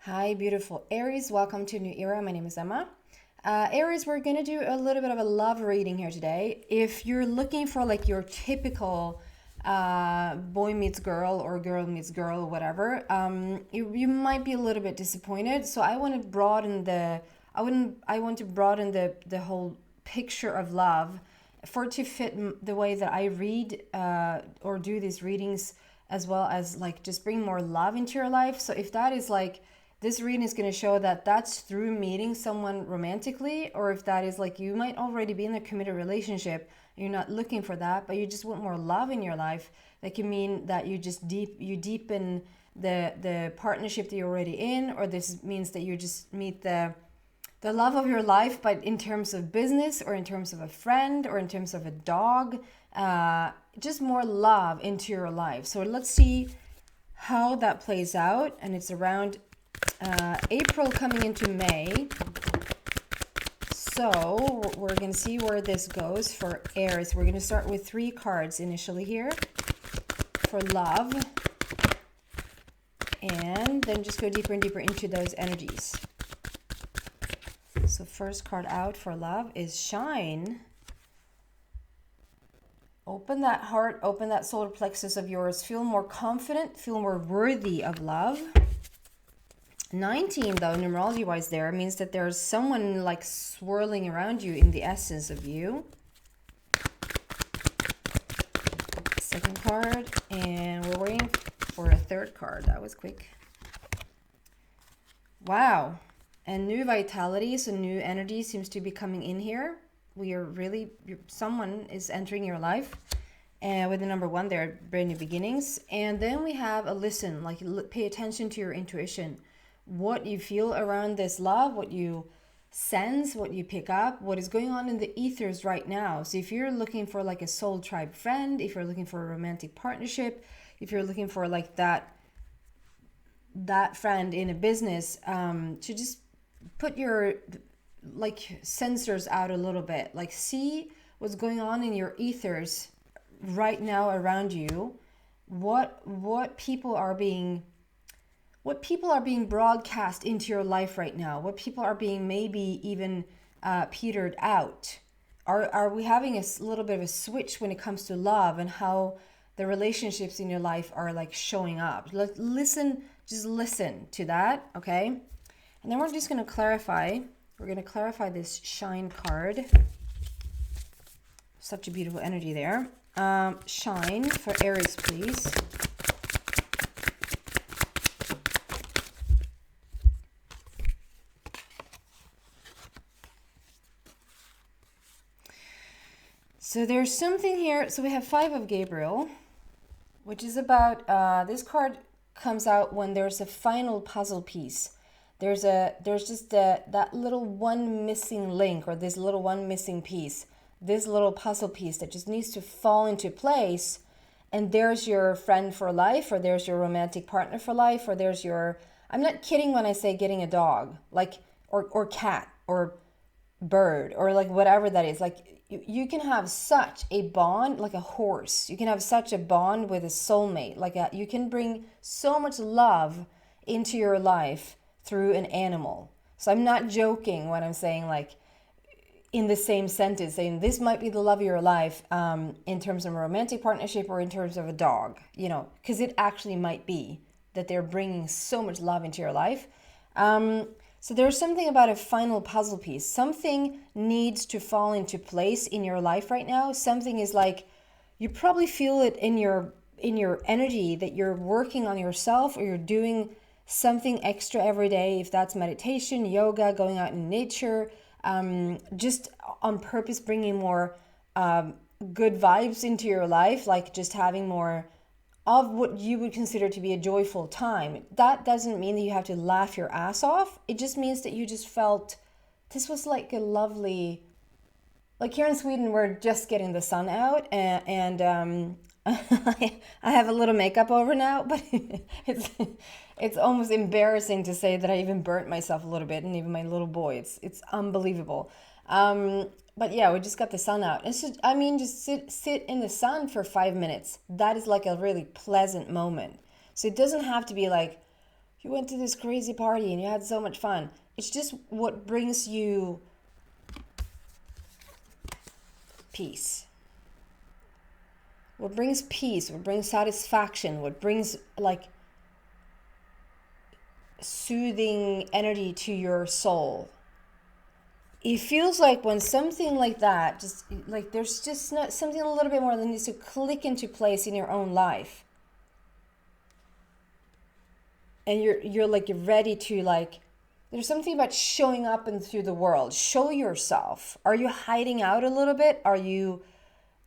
Hi, beautiful Aries. Welcome to New Era. My name is Emma. Aries, we're going to do a little bit of a love reading here today. If you're looking for like your typical boy meets girl or girl meets girl or whatever, you might be a little bit disappointed. So I want to broaden the whole picture of love for it to fit the way that I read or do these readings, as well as like just bring more love into your life. So if that is like, this reading is going to show that that's through meeting someone romantically, or if that is like you might already be in a committed relationship, you're not looking for that, but you just want more love in your life. That can mean that you deepen the partnership that you're already in, or this means that you just meet the love of your life, but in terms of business or in terms of a friend or in terms of a dog, just more love into your life. So let's see how that plays out. And it's around April coming into May. So we're going to see where this goes for Aries. We're going to start with 3 cards initially here for love, and then just go deeper and deeper into those energies. So first card out for love is Shine. Open that heart, open that solar plexus of yours. Feel more confident, feel more worthy of love. 19, though, numerology-wise there, means that there's someone like swirling around you in the essence of you. Second card, and we're waiting for a third card. That was quick. Wow. And new vitality, so new energy seems to be coming in here. Someone is entering your life. And with the number 1 there, brand new beginnings. And then we have a listen, like pay attention to your intuition. What you feel around this love, what you sense, what you pick up, what is going on in the ethers right now. So if you're looking for like a soul tribe friend, if you're looking for a romantic partnership, if you're looking for like that friend in a business, to just put your like sensors out a little bit, like see what's going on in your ethers right now around you. What people are being broadcast into your life right now, what people are being maybe even petered out. Are we having a little bit of a switch when it comes to love and how the relationships in your life are like showing up? Listen to that, okay? And then we're just going to clarify. We're going to clarify this Shine card. Such a beautiful energy there. Shine for Aries, please. So there's something here. So we have 5 of Gabriel, which is about, this card comes out when there's a final puzzle piece. There's just that little one missing link, or this little one missing piece, this little puzzle piece that just needs to fall into place. And there's your friend for life, or there's your romantic partner for life, or there's your, I'm not kidding when I say getting a dog, like, or cat, or bird, or like whatever that is. Like you can have such a bond, like a horse. You can have such a bond with a soulmate. You can bring so much love into your life through an animal. So I'm not joking when I'm saying like in the same sentence, saying this might be the love of your life, in terms of a romantic partnership or in terms of a dog, because it actually might be that they're bringing so much love into your life. So there's something about a final puzzle piece. Something needs to fall into place in your life right now. Something is like, you probably feel it in your energy that you're working on yourself, or you're doing something extra every day. If that's meditation, yoga, going out in nature, just on purpose bringing more good vibes into your life, like just having more of what you would consider to be a joyful time. That doesn't mean that you have to laugh your ass off. It just means that you just felt this was like a lovely, like here in Sweden, we're just getting the sun out, and I have a little makeup over now, but it's almost embarrassing to say that I even burnt myself a little bit, and even my little boy. It's unbelievable. But yeah, we just got the sun out. It's just, just sit in the sun for 5 minutes. That is like a really pleasant moment. So it doesn't have to be like, you went to this crazy party and you had so much fun. It's just what brings you peace. What brings peace, what brings satisfaction, what brings like soothing energy to your soul. It feels like when something like that, just like there's just not something a little bit more that needs to click into place in your own life. And you're ready to like, there's something about showing up into the world. Show yourself. Are you hiding out a little bit? Are you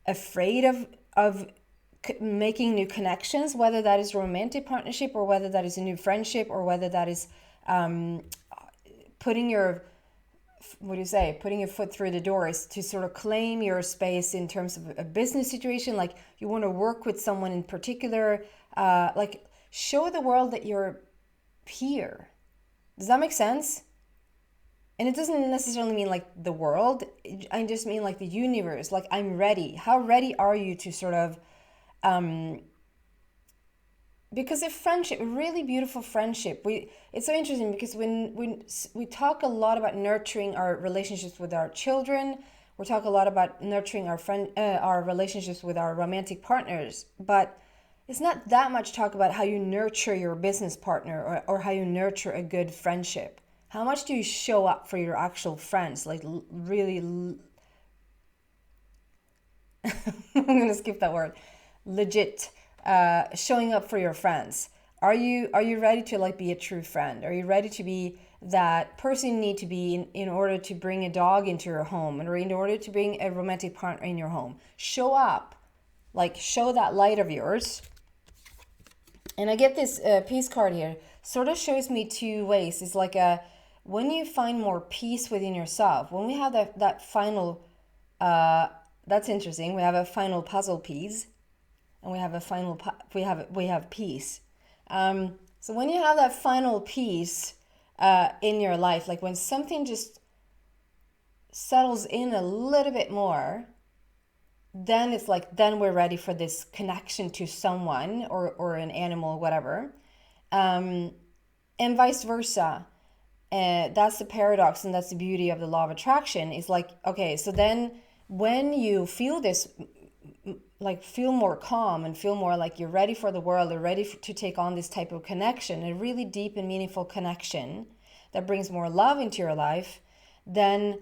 afraid of making new connections, whether that is romantic partnership or whether that is a new friendship or whether that is putting your foot through the doors to sort of claim your space in terms of a business situation, like you want to work with someone in particular, like show the world that you're here. Does that make sense? And it doesn't necessarily mean like the world. I just mean like the universe. Like, I'm ready. How ready are you to sort of, because a friendship, a really beautiful friendship, it's so interesting because when we talk a lot about nurturing our relationships with our children, we talk a lot about nurturing our relationships with our romantic partners, but it's not that much talk about how you nurture your business partner or how you nurture a good friendship. How much do you show up for your actual friends? Like really, I'm going to skip that word. Legit, showing up for your friends. Are you ready to like be a true friend? Are you ready to be that person you need to be in order to bring a dog into your home or in order to bring a romantic partner in your home? Show up, like show that light of yours. And I get this peace card here, sort of shows me two ways. It's like when you find more peace within yourself, when we have that final, that's interesting. We have a final puzzle piece, and we have a final, we have peace. So when you have that final piece in your life, like when something just settles in a little bit more, then it's like, then we're ready for this connection to someone or an animal, whatever. And vice versa. That's the paradox, and that's the beauty of the law of attraction. Is like, okay, so then when you feel this, like feel more calm and feel more like you're ready for the world, or ready to take on this type of connection, a really deep and meaningful connection that brings more love into your life, then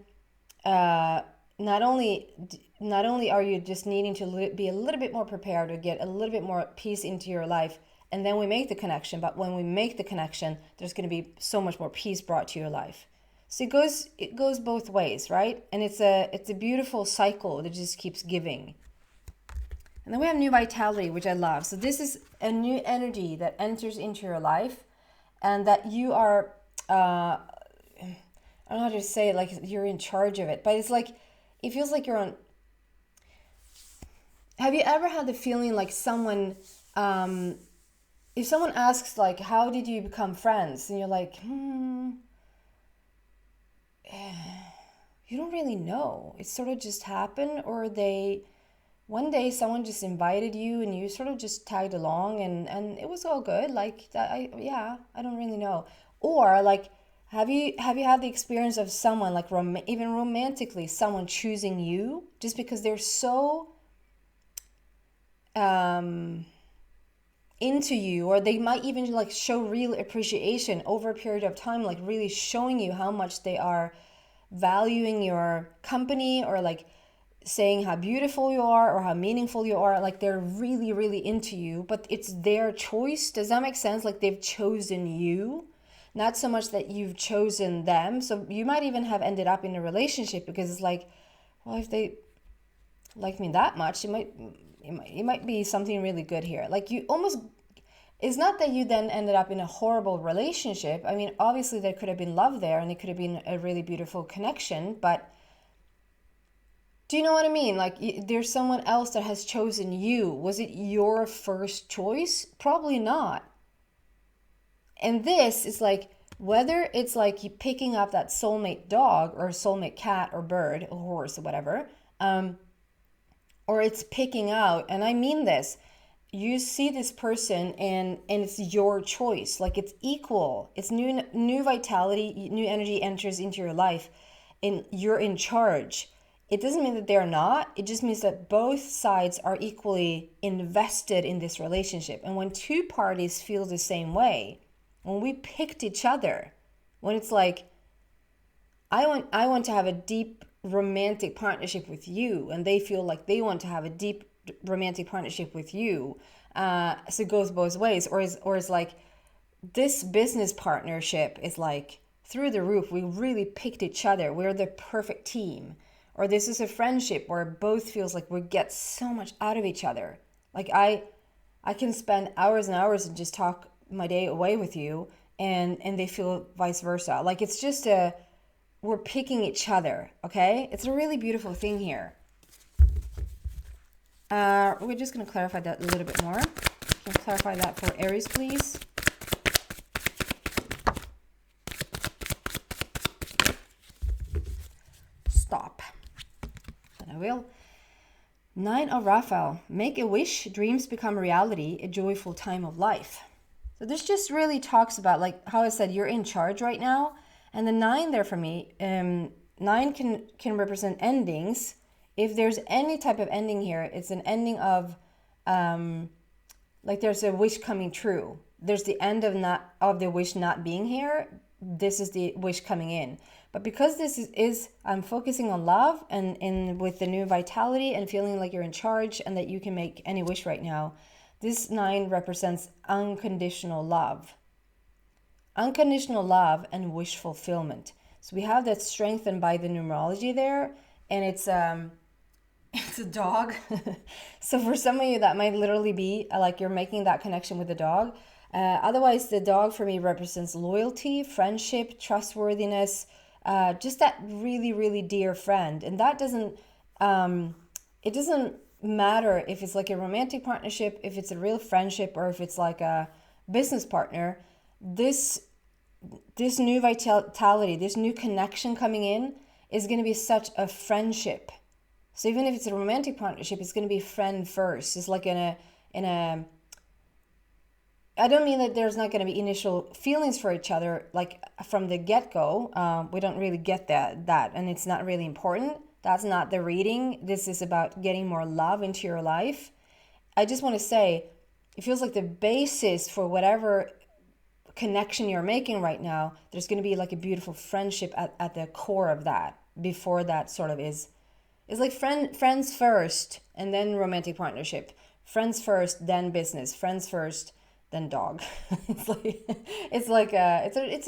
not only are you just needing to be a little bit more prepared or get a little bit more peace into your life, and then we make the connection, but when we make the connection, there's going to be so much more peace brought to your life. So it goes both ways, right? And it's a beautiful cycle that just keeps giving. And then we have new vitality, which I love. So this is a new energy that enters into your life, and that you are I don't know how to say it, like you're in charge of it, but it's like, it feels like you're on. Have you ever had the feeling like someone, if someone asks like, how did you become friends? And you're like, you don't really know. It sort of just happened, or one day someone just invited you and you sort of just tagged along and it was all good. Like that, I don't really know. Or like, have you had the experience of someone like even romantically, someone choosing you just because they're so into you, or they might even like show real appreciation over a period of time, like really showing you how much they are valuing your company, or like saying how beautiful you are or how meaningful you are, like they're really, really into you, but it's their choice. Does that make sense? Like they've chosen you, not so much that you've chosen them. So you might even have ended up in a relationship because it's like, well, if they like me that much, it might be something really good here. Like you almost, it's not that you then ended up in a horrible relationship. I mean, obviously there could have been love there and it could have been a really beautiful connection, but do you know what I mean? Like there's someone else that has chosen you. Was it your first choice? Probably not. And this is like, whether it's like you picking up that soulmate dog or soulmate cat or bird or horse or whatever, or it's picking out, and I mean this, you see this person and it's your choice. Like it's equal. It's new vitality, new energy enters into your life and you're in charge. It doesn't mean that they're not. It just means that both sides are equally invested in this relationship. And when two parties feel the same way, when we picked each other, when it's like, I want to have a deep romantic partnership with you, and they feel like they want to have a deep romantic partnership with you. So it goes both ways. Or is like this business partnership is like through the roof. We really picked each other. We're the perfect team. Or this is a friendship where both feels like we get so much out of each other. Like I can spend hours and hours and just talk my day away with you, and they feel vice versa. Like it's just we're picking each other, okay? It's a really beautiful thing here. We're just going to clarify that a little bit more. Can you clarify that for Aries, please? Stop. And I will. 9 of Raphael. Make a wish, dreams become reality, a joyful time of life. So this just really talks about, like how I said, you're in charge right now. And the 9 there for me, 9 can represent endings. If there's any type of ending here, it's an ending of, like there's a wish coming true. There's the end of the wish not being here. This is the wish coming in. But because this is I'm focusing on love and with the new vitality and feeling like you're in charge and that you can make any wish right now, this 9 represents unconditional love. Unconditional love and wish fulfillment. So we have that strengthened by the numerology there, and it's a dog. So for some of you that might literally be like you're making that connection with the dog. Otherwise, the dog for me represents loyalty, friendship, trustworthiness, just that really, really dear friend. And that doesn't, it doesn't matter if it's like a romantic partnership, if it's a real friendship, or if it's like a business partner. This new vitality, this new connection coming in is going to be such a friendship. So even if it's a romantic partnership, it's going to be friend first. It's like in a I don't mean that there's not going to be initial feelings for each other, like from the get-go. We don't really get that, and it's not really important. That's not the reading. This is about getting more love into your life. I just want to say, it feels like the basis for whatever connection you're making right now, there's going to be like a beautiful friendship at the core of that. Before that sort of is like friends first and then romantic partnership. Friends first, then business. Friends first, then dog. it's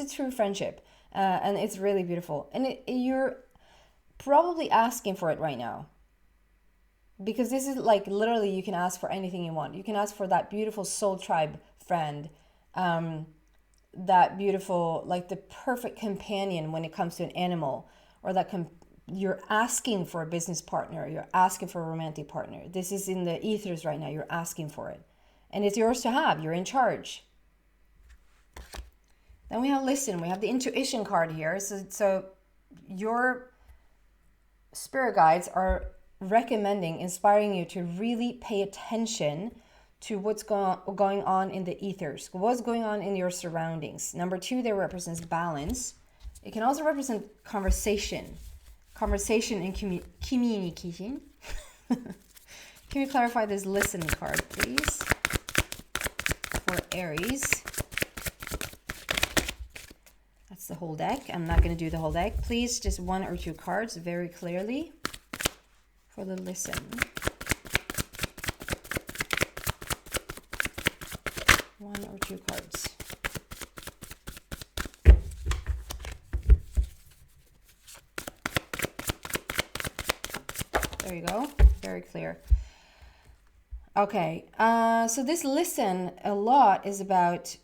a true friendship, and it's really beautiful. And you're probably asking for it right now, because this is like literally you can ask for anything you want. You can ask for that beautiful soul tribe friend, that beautiful, like the perfect companion when it comes to an animal, or that you're asking for a business partner, you're asking for a romantic partner. This is in the ethers right now. You're asking for it, and it's yours to have. You're in charge. Then we have listen. We have the intuition card here. So your spirit guides are recommending, inspiring you to really pay attention to what's going on in the ethers, what's going on in your surroundings. Number 2 there represents balance. It can also represent conversation and communication. Can you clarify this listen card, please, for Aries? That's the whole deck. I'm not going to do the whole deck. Please, just 1 or 2 cards very clearly for the listen. 1 or 2 cards. There you go. Very clear. Okay. So this listen a lot is about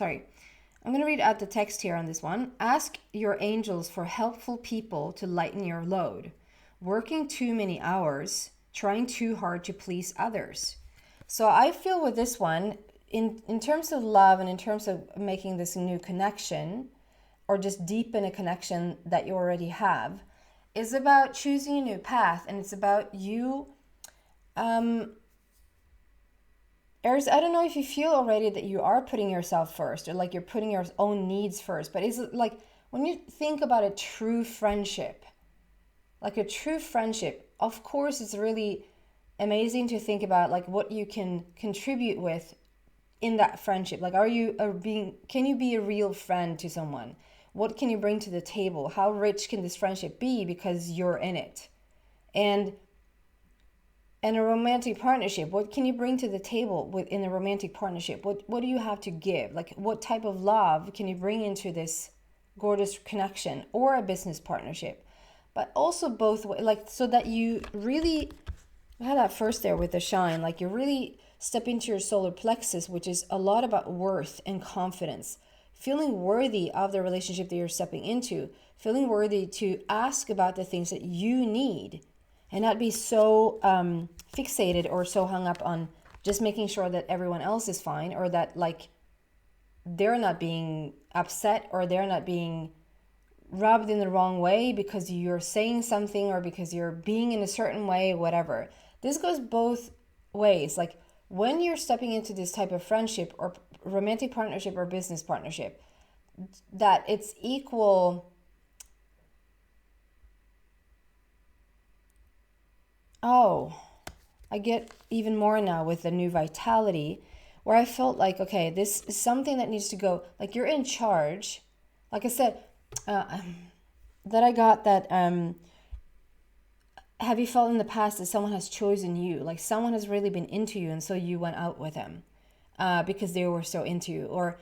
I'm going to read out the text here on this one. Ask your angels for helpful people to lighten your load. Working too many hours, trying too hard to please others. So I feel with this one, in terms of love and in terms of making this new connection, or just deepen a connection that you already have. It's about choosing a new path, and it's about you. Aries, I don't know if you feel already that you are putting yourself first, or like you're putting your own needs first, but it's like when you think about a true friendship, like a true friendship, of course it's really amazing to think about like what you can contribute with in that friendship. Like, can you be a real friend to someone? What can you bring to the table? How rich can this friendship be because you're in it? And a romantic partnership, what can you bring to the table within a romantic partnership? What do you have to give? Like, what type of love can you bring into this gorgeous connection or a business partnership? But also both, like, so that you really, I had that first there with the shine, like you really step into your solar plexus, which is a lot about worth and confidence, feeling worthy of the relationship that you're stepping into, feeling worthy to ask about the things that you need, and not be so fixated or so hung up on just making sure that everyone else is fine, or that like they're not being upset, or they're not being rubbed in the wrong way because you're saying something, or because you're being in a certain way, whatever. This goes both ways. Like when you're stepping into this type of friendship or romantic partnership or business partnership, that it's equal. Oh, I get even more now with the new vitality, where I felt like, okay, this is something that needs to go. Like you're in charge. Like I said, that I got that. Have you felt in the past that someone has chosen you? Like someone has really been into you, and so you went out with them because they were so into you, or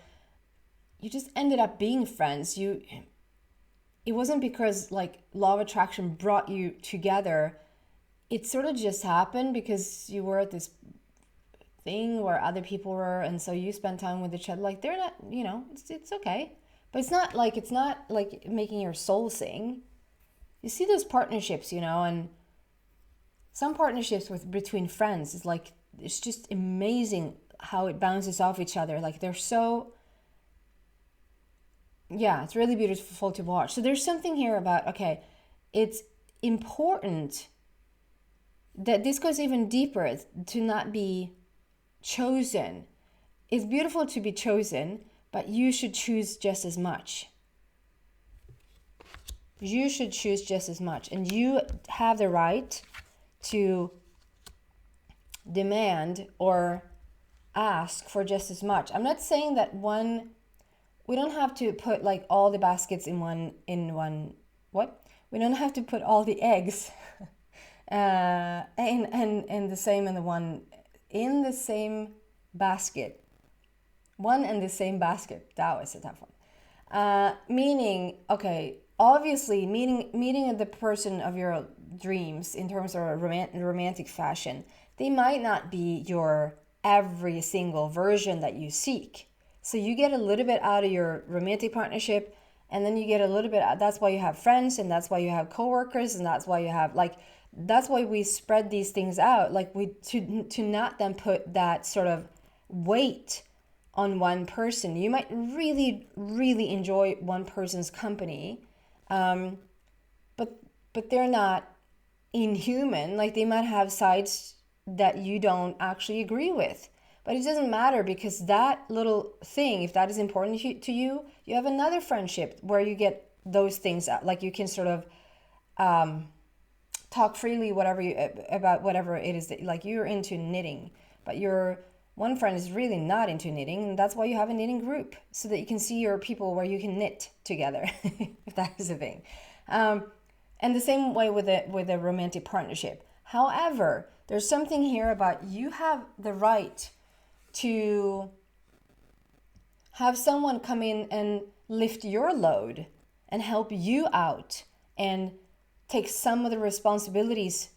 you just ended up being friends. It wasn't because like law of attraction brought you together. It sort of just happened because you were at this thing where other people were, and so you spent time with each other. Like they're not, it's okay, but it's not like making your soul sing. You see those partnerships, and some partnerships between friends is like, it's just amazing how it bounces off each other. Like they're so, yeah, it's really beautiful to watch. So there's something here about, okay, it's important that this goes even deeper, to not be chosen. It's beautiful to be chosen, but you should choose just as much. You should choose just as much, and you have the right to demand or ask for just as much. I'm not saying that we don't have to put like all the baskets in one what? We don't have to put all the eggs in the same basket. One and the same basket. That was a tough one. Meaning, okay, obviously meeting the person of your dreams in terms of a romantic fashion, they might not be your every single version that you seek. So you get a little bit out of your romantic partnership, and then you get a little bit, that's why you have friends, and that's why you have coworkers, and that's why you have that's why we spread these things out, like to not then put that sort of weight on one person. You might really, really enjoy one person's company, but they're not inhuman. Like they might have sides that you don't actually agree with, but it doesn't matter, because that little thing, if that is important to you, you have another friendship where you get those things out. Like you can sort of talk freely about whatever it is that, like, you're into knitting, but your one friend is really not into knitting, and that's why you have a knitting group, so that you can see your people where you can knit together, if that is a thing. And the same way with a romantic partnership. However, there's something here about you have the right to have someone come in and lift your load and help you out and take some of the responsibilities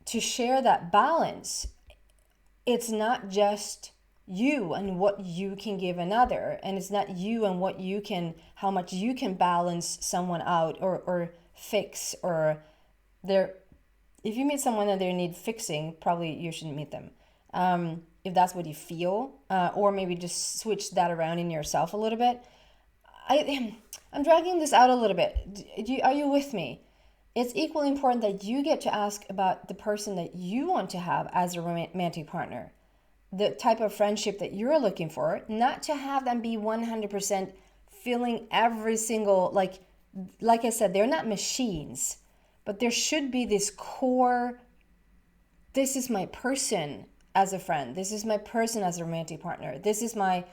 to share that balance. It's not just you and what you can give another, and it's not you and how much you can balance someone out or fix, or if you meet someone and they need fixing, probably you shouldn't meet them. If that's what you feel, or maybe just switch that around in yourself a little bit. I'm I'm dragging this out a little bit. Are you with me? It's equally important that you get to ask about the person that you want to have as a romantic partner, the type of friendship that you're looking for, not to have them be 100% filling every single, like I said, they're not machines, but there should be this core, this is my person as a friend, this is my person as a romantic partner, this is my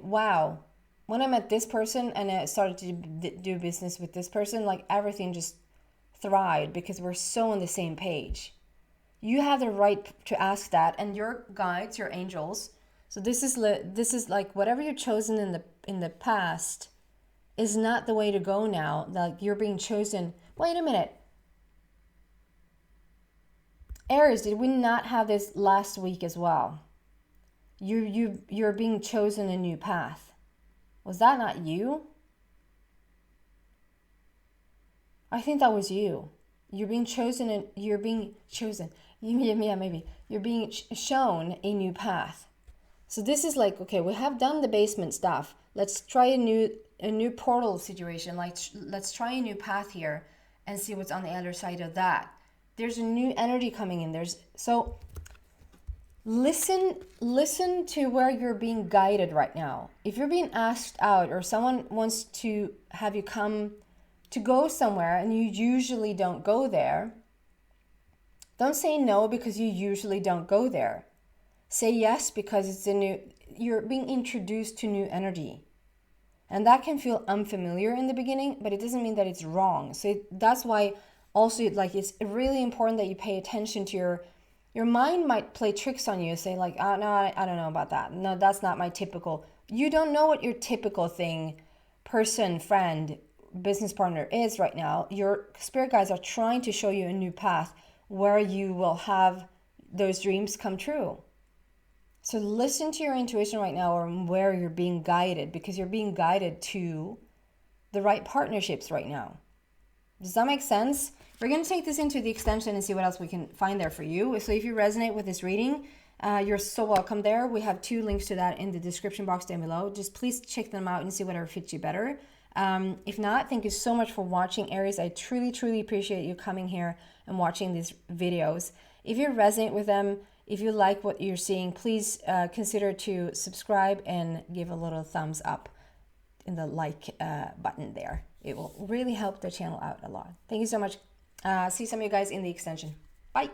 wow. When I met this person and I started to do business with this person, like everything just thrived because we're so on the same page. You have the right to ask that, and your guides, your angels. So this is like whatever you've chosen in the past is not the way to go now. Like you're being chosen. Wait a minute. Aries, did we not have this last week as well? You're being chosen a new path. Was that not you? I think that was you. You're being chosen and you're being chosen. Yeah, maybe. You're being shown a new path. So this is like, okay, we have done the basement stuff. Let's try a new portal situation. Like let's try a new path here and see what's on the other side of that. There's a new energy coming in. So listen to where you're being guided right now. If you're being asked out or someone wants to have you come to go somewhere and you usually don't go there, don't say no because you usually don't go there. Say yes because you're being introduced to new energy. And that can feel unfamiliar in the beginning, but it doesn't mean that it's wrong. So that's why also like it's really important that you pay attention to your mind might play tricks on you, say like, oh, no, I don't know about that. No, that's not my typical. You don't know what your typical thing, person, friend, business partner is right now. Your spirit guides are trying to show you a new path where you will have those dreams come true. So listen to your intuition right now or where you're being guided, because you're being guided to the right partnerships right now. Does that make sense? We're going to take this into the extension and see what else we can find there for you. So if you resonate with this reading, you're so welcome there. We have 2 links to that in the description box down below. Just please check them out and see whatever fits you better. If not, thank you so much for watching, Aries. I truly, truly appreciate you coming here and watching these videos. If you resonate with them, if you like what you're seeing, please consider to subscribe and give a little thumbs up in the like button there. It will really help the channel out a lot. Thank you so much. See some of you guys in the extension. Bye.